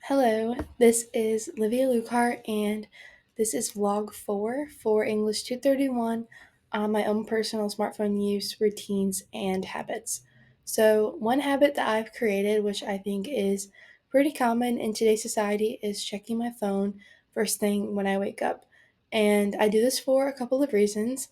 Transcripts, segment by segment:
Hello, this is Livia Lucar, and this is vlog 4 for English 231 on my own personal smartphone use, routines, and habits. So, one habit that I've created, which I think is pretty common in today's society, is checking my phone first thing when I wake up. And I do this for a couple of reasons.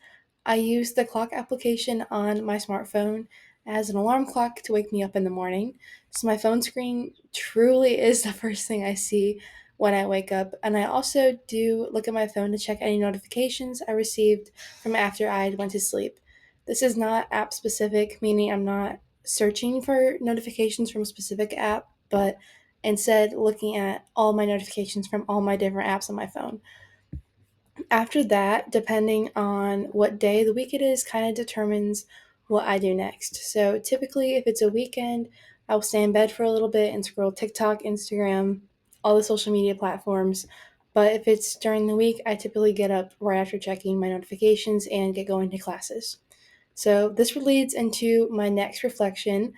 I use the clock application on my smartphone as an alarm clock to wake me up in the morning. So my phone screen truly is the first thing I see when I wake up. And I also do look at my phone to check any notifications I received from after I went to sleep. This is not app specific, meaning I'm not searching for notifications from a specific app, but instead looking at all my notifications from all my different apps on my phone. After that, depending on what day of the week it is, kind of determines what I do next. So typically, if it's a weekend, I'll stay in bed for a little bit and scroll TikTok, Instagram, all the social media platforms. But if it's during the week, I typically get up right after checking my notifications and get going to classes. So this leads into my next reflection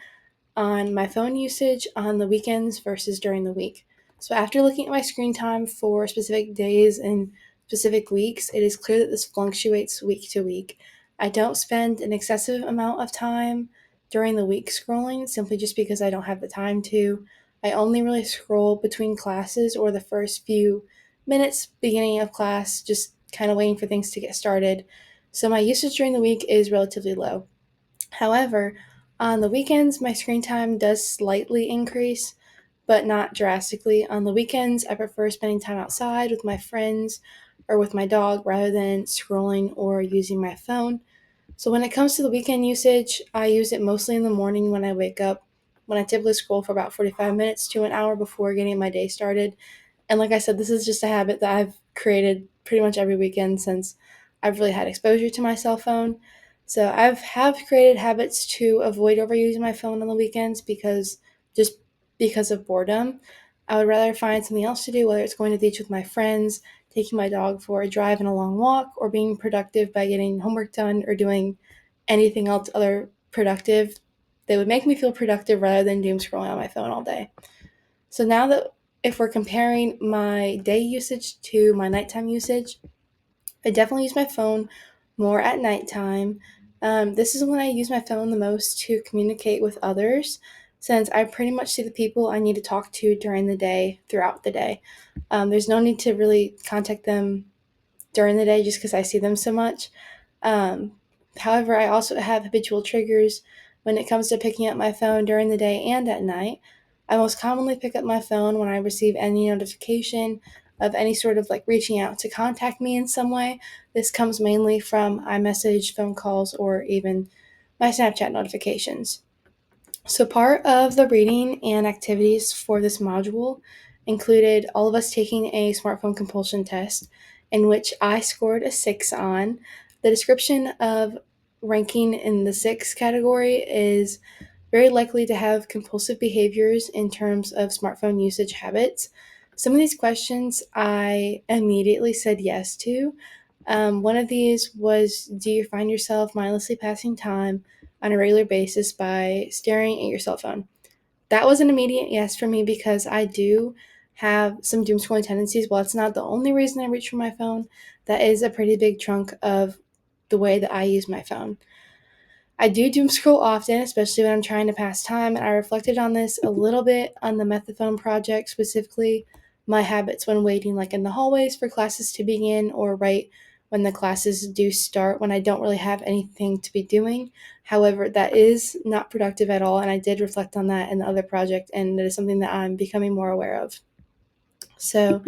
on my phone usage on the weekends versus during the week. So, after looking at my screen time for specific days and specific weeks, it is clear that this fluctuates week to week. I don't spend an excessive amount of time during the week scrolling simply just because I don't have the time to. I only really scroll between classes or the first few minutes beginning of class, just kind of waiting for things to get started. So, my usage during the week is relatively low. However, on the weekends, my screen time does slightly increase, but not drastically. On the weekends, I prefer spending time outside with my friends or with my dog rather than scrolling or using my phone. So, when it comes to the weekend usage, I use it mostly in the morning when I wake up, when I typically scroll for about 45 minutes to an hour before getting my day started. And like I said, this is just a habit that I've created pretty much every weekend since I've really had exposure to my cell phone. So I've have created habits to avoid overusing my phone on the weekends just because of boredom. I would rather find something else to do, whether it's going to the beach with my friends, taking my dog for a drive and a long walk, or being productive by getting homework done or doing anything else other productive. They would make me feel productive rather than doom scrolling on my phone all day. So now that if we're comparing my day usage to my nighttime usage, I definitely use my phone more at nighttime. This is when I use my phone the most to communicate with others, since I pretty much see the people I need to talk to during the day, throughout the day. There's no need to really contact them during the day just because I see them so much. Um, However, I also have habitual triggers when it comes to picking up my phone during the day and at night. I most commonly pick up my phone when I receive any notification of any sort of like reaching out to contact me in some way. This comes mainly from iMessage, phone calls, or even my Snapchat notifications. So, part of the reading and activities for this module included all of us taking a smartphone compulsion test, in which I scored a 6 on. The description of ranking in the 6 category is very likely to have compulsive behaviors in terms of smartphone usage habits. Some of these questions I immediately said yes to. One of these was, do you find yourself mindlessly passing time on a regular basis by staring at your cell phone? That was an immediate yes for me because I do have some doom scrolling tendencies. While it's not the only reason I reach for my phone, that is a pretty big chunk of the way that I use my phone. I do doom scroll often, especially when I'm trying to pass time, and I reflected on this a little bit on the Methaphone project, specifically my habits when waiting, like in the hallways for classes to begin, or right when the classes do start, when I don't really have anything to be doing. However, that is not productive at all, and I did reflect on that in the other project, and it is something that I'm becoming more aware of. So,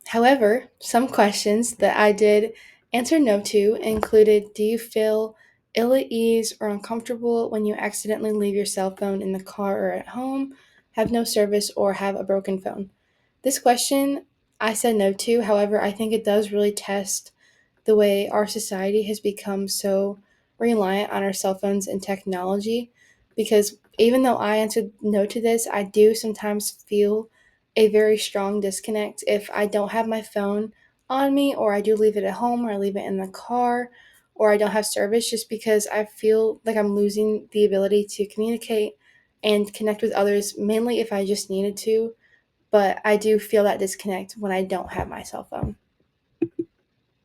however, some questions that I did answer no to included, do you feel ill at ease or uncomfortable when you accidentally leave your cell phone in the car or at home, have no service, or have a broken phone? This question I said no to. However, I think it does really test the way our society has become so reliant on our cell phones and technology. Because even though I answered no to this, I do sometimes feel a very strong disconnect if I don't have my phone on me, or I do leave it at home, or I leave it in the car, or I don't have service, just because I feel like I'm losing the ability to communicate and connect with others, mainly if I just needed to, but I do feel that disconnect when I don't have my cell phone.